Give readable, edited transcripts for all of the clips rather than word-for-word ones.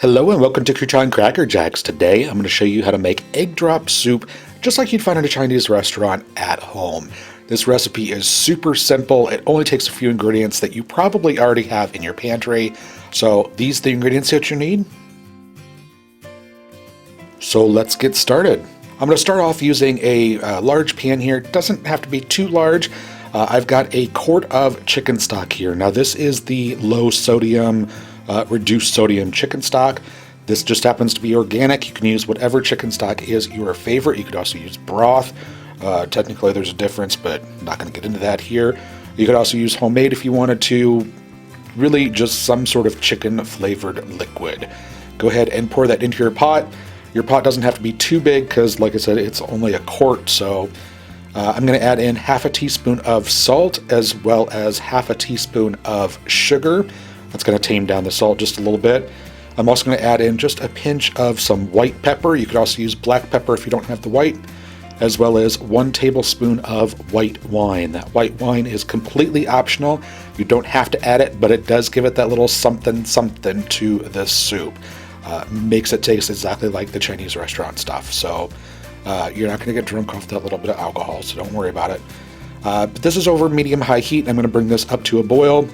Hello and welcome to Crouton Cracker Jacks. Today I'm going to show you how to make egg drop soup just like you'd find in a Chinese restaurant at home. This recipe is super simple. It only takes a few ingredients that you probably already have in your pantry. So these are the ingredients that you need. So let's get started. I'm going to start off using a large pan here. It doesn't have to be too large. I've got a quart of chicken stock here. Now this is the low sodium reduced sodium chicken stock. This just happens to be organic. You can use whatever chicken stock is your favorite. You could also use broth. Technically there's a difference, but I'm not going to get into that here. You could also use homemade if you wanted to. Really just some sort of chicken flavored liquid. Go ahead and pour that into your pot. Your pot doesn't have to be too big because, like I said, it's only a quart. So I'm going to add in half a teaspoon of salt as well as half a teaspoon of sugar. That's going to tame down the salt just a little bit. I'm also going to add in just a pinch of some white pepper. You could also use black pepper if you don't have the white, as well as 1 tablespoon of white wine. That white wine is completely optional. You don't have to add it, but it does give it that little something something to the soup. Makes it taste exactly like the Chinese restaurant stuff. So you're not going to get drunk off that little bit of alcohol, so don't worry about it. But this is over medium-high heat. I'm going to bring this up to a boil.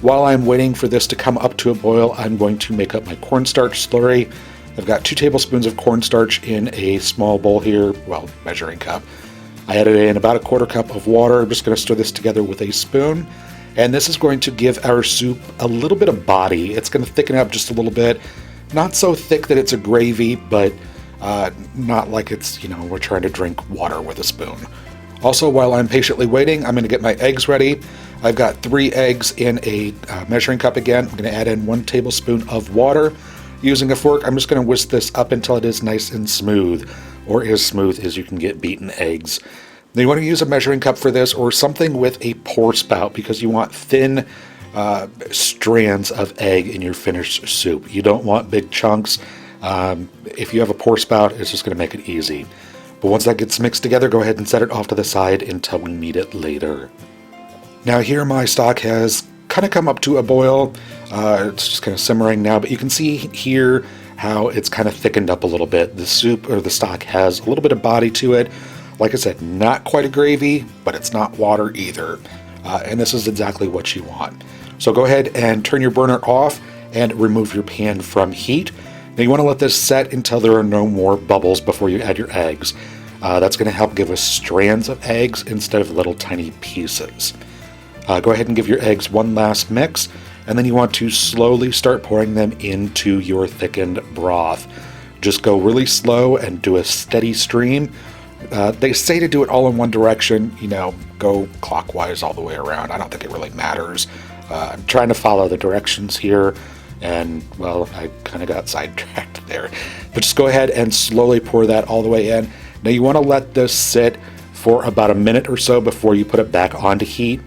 While I'm waiting for this to come up to a boil, I'm going to make up my cornstarch slurry. I've got 2 tablespoons of cornstarch in a small bowl here, well, measuring cup. I added in about a 1/4 cup of water. I'm just going to stir this together with a spoon. And this is going to give our soup a little bit of body. It's going to thicken up just a little bit. Not so thick that it's a gravy, but not like it's, we're trying to drink water with a spoon. Also, while I'm patiently waiting, I'm going to get my eggs ready. I've got 3 eggs in a measuring cup again. I'm going to add in 1 tablespoon of water. Using a fork, I'm just going to whisk this up until it is nice and smooth, or as smooth as you can get beaten eggs. Now you want to use a measuring cup for this, or something with a pour spout, because you want thin strands of egg in your finished soup. You don't want big chunks. If you have a pour spout, it's just going to make it easy. But once that gets mixed together, go ahead and set it off to the side until we need it later. Now here my stock has kind of come up to a boil. It's just kind of simmering now, but you can see here how it's kind of thickened up a little bit. The soup or the stock has a little bit of body to it. Like I said, not quite a gravy, but it's not water either. And this is exactly what you want. So go ahead and turn your burner off and remove your pan from heat. Now you want to let this set until there are no more bubbles before you add your eggs. That's going to help give us strands of eggs instead of little tiny pieces. Go ahead and give your eggs one last mix, and then you want to slowly start pouring them into your thickened broth. Just go really slow and do a steady stream. They say to do it all in one direction, go clockwise all the way around. I don't think it really matters. I'm trying to follow the directions here, and, well, I kind of got sidetracked there. But just go ahead and slowly pour that all the way in. Now you want to let this sit for about a minute or so before you put it back onto heat.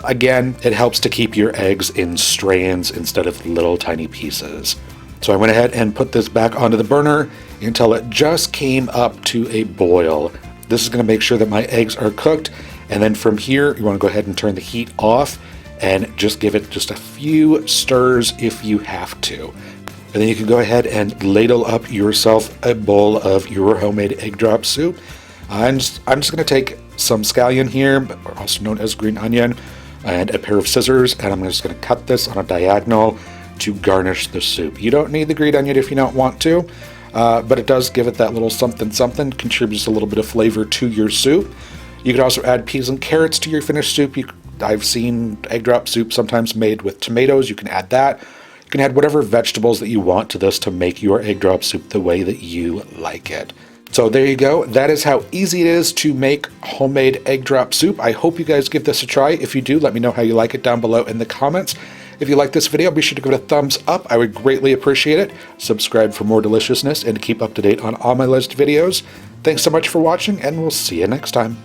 Again, it helps to keep your eggs in strands instead of little tiny pieces. So I went ahead and put this back onto the burner until it just came up to a boil. This is going to make sure that my eggs are cooked, and then from here you want to go ahead and turn the heat off and just give it just a few stirs if you have to. And then you can go ahead and ladle up yourself a bowl of your homemade egg drop soup. I'm just going to take some scallion here, also known as green onion, and a pair of scissors, and I'm just going to cut this on a diagonal to garnish the soup. You don't need the green onion if you don't want to, but it does give it that little something something, contributes a little bit of flavor to your soup. You could also add peas and carrots to your finished soup. I've seen egg drop soup sometimes made with tomatoes. You can add that. You can add whatever vegetables that you want to this to make your egg drop soup the way that you like it. So there you go. That is how easy it is to make homemade egg drop soup. I hope you guys give this a try. If you do, let me know how you like it down below in the comments. If you like this video, be sure to give it a thumbs up. I would greatly appreciate it. Subscribe for more deliciousness and to keep up to date on all my latest videos. Thanks so much for watching, and we'll see you next time.